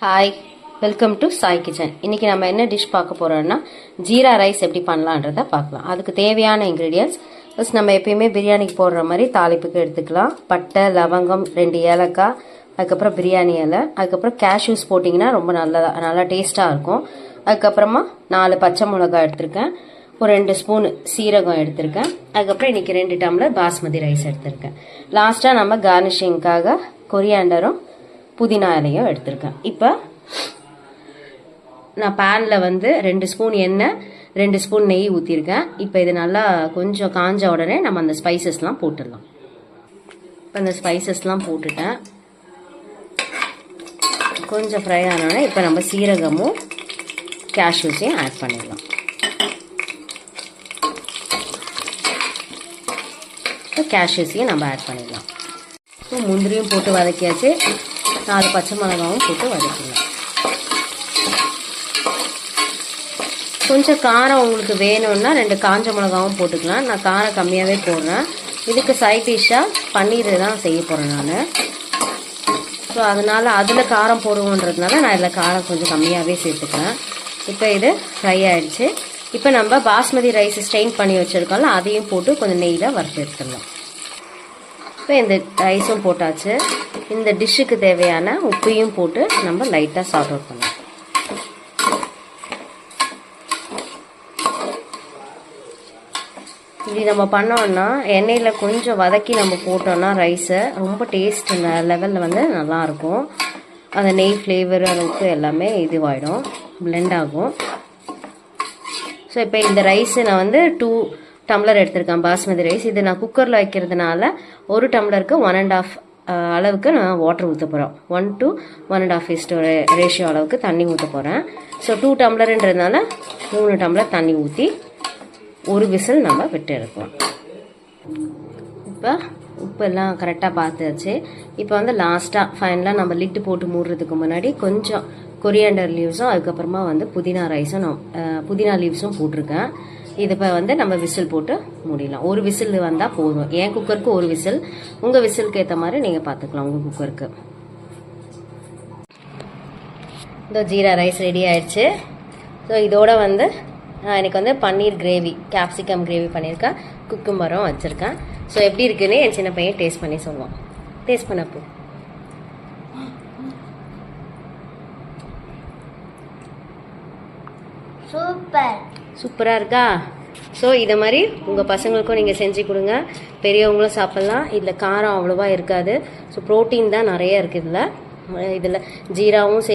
Hi, welcome to Sai kitchen. இன்றைக்கி நம்ம என்ன டிஷ் பார்க்க போகிறோம்னா ஜீரா ரைஸ் எப்படி பண்ணலான்றதை பார்க்கலாம். அதுக்கு தேவையான இன்க்ரீடியன்ட்ஸ் ஃபஸ்ட் நம்ம எப்பயுமே பிரியாணிக்கு போடுற மாதிரி தாளிப்புக்கு எடுத்துக்கலாம். பட்டை, லவங்கம், 2 ஏலக்காய், அதுக்கப்புறம் பிரியாணி இலை, அதுக்கப்புறம் கேஷ்யூஸ் போட்டிங்கன்னா ரொம்ப நல்லா டேஸ்ட்டாக இருக்கும். அதுக்கப்புறமா 4 பச்சை மிளகாய் எடுத்திருக்கேன், ஒரு 2 ஸ்பூன் சீரகம் எடுத்திருக்கேன். அதுக்கப்புறம் இன்றைக்கி 2 டம்ளர் பாஸ்மதி ரைஸ் எடுத்திருக்கேன். லாஸ்ட்டாக நம்ம கார்னிஷிங்காக கொரியாண்டரும் புதினா இலையும் எடுத்திருக்கேன். இப்போ நான் பேனில் வந்து 2 ஸ்பூன் எண்ணெய், 2 ஸ்பூன் நெய் ஊற்றிருக்கேன். இப்போ இது நல்லா கொஞ்சம் காஞ்ச உடனே நம்ம அந்த ஸ்பைசஸ்லாம் போட்டுடலாம். இப்போ அந்த ஸ்பைசஸ்லாம் போட்டுட்டேன். கொஞ்சம் ஃப்ரை ஆனோடனே இப்போ நம்ம சீரகமும் கேஷ்யூஸையும் ஆட் பண்ணிடலாம். இப்போ கேஷ்யூஸையும் நம்ம ஆட் பண்ணிடலாம். இப்போ முந்திரியும் போட்டு வதக்கியாச்சு. 4 பச்சை மிளகாவும் போட்டு வதக்கிடலாம். கொஞ்சம் காரம் உங்களுக்கு வேணும்னா 2 காஞ்ச மிளகாவும் போட்டுக்கலாம். நான் காரம் கம்மியாகவே போடுறேன். இதுக்கு சைட் டிஷ்ஷாக பன்னீர் தான் செய்ய போகிறேன் நான். ஸோ அதனால் அதில் காரம் போடுவோன்றதுனால நான் இதில் காரம் கொஞ்சம் கம்மியாகவே சேர்த்துக்கிறேன். இப்போ இது ஃப்ரை ஆகிடுச்சு. இப்போ நம்ம பாஸ்மதி ரைஸ் ஸ்ட்ரெயின் பண்ணி வச்சுருக்கோம்ல, அதையும் போட்டு கொஞ்சம் நெய்யில் வறுத்து எடுத்துடலாம். இப்போ இந்த ரைஸும் போட்டாச்சு. இந்த டிஷ்ஷுக்கு தேவையான உப்பையும் போட்டு நம்ம லைட்டாக சார்ட் அவுட் பண்ணலாம். இப்படி நம்ம பண்ணோம்னா எண்ணெயில் கொஞ்சம் வதக்கி நம்ம போட்டோம்னா ரைஸை ரொம்ப டேஸ்ட் லெவலில் வந்து நல்லாயிருக்கும். அந்த நெய் ஃப்ளேவர் அளவுக்கு எல்லாமே இதுவாகிடும், பிளெண்ட் ஆகும். ஸோ இப்போ இந்த ரைஸு நான் வந்து 2 டம்ளர் எடுத்திருக்கேன் பாஸ்மதி ரைஸ். இது நான் குக்கரில் வைக்கிறதுனால 1 டம்ளருக்கு 1.5 அளவுக்கு நான் வாட்டர் ஊற்ற போகிறேன். 1 to 1.5 ரேஷியோ அளவுக்கு தண்ணி ஊற்ற போகிறேன். ஸோ 2 டம்ளருன்றதுனால 3 டம்ளர் தண்ணி ஊற்றி ஒரு விசில் நம்ம விட்டு எடுக்கலாம். இப்போ உப்பெல்லாம் கரெக்டாக பார்த்தாச்சு. இப்போ வந்து லாஸ்ட்டாக ஃபைனலாக நம்ம லிட்டு போட்டு மூடுறதுக்கு முன்னாடி கொஞ்சம் கொரியாண்டர் லீவ்ஸும் அதுக்கப்புறமா வந்து புதினா லீவ்ஸும் போட்டிருக்கேன். இது இப்போ வந்து நம்ம விசில் போட்டு மூடிடலாம். ஒரு விசில் வந்தால் போதும். என் குக்கருக்கு ஒரு விசில், உங்கள் விசிலுக்கு ஏற்ற மாதிரி நீங்கள் பார்த்துக்கலாம் உங்கள் குக்கருக்கு. இந்த ஜீரா ரைஸ் ரெடி ஆயிடுச்சு. ஸோ இதோட வந்து நான் எனக்கு வந்து பன்னீர் கிரேவி, கேப்சிகம் கிரேவி பண்ணியிருக்கேன், குக்கும்பரும் வச்சுருக்கேன். ஸோ எப்படி இருக்குன்னு என் சின்ன பையன் டேஸ்ட் பண்ணி சொல்லுவான். டேஸ்ட் பண்ணப்போ சூப்பராக இருக்கா? ஸோ இதை மாதிரி உங்கள் பசங்களுக்கும் நீங்கள் செஞ்சு கொடுங்க. பெரியவங்களும் சாப்பிட்லாம். இதில் காரம் அவ்வளோவா இருக்காது. ஸோ ப்ரோட்டீன் தான் நிறைய இருக்குது இதில் ஜீராவும்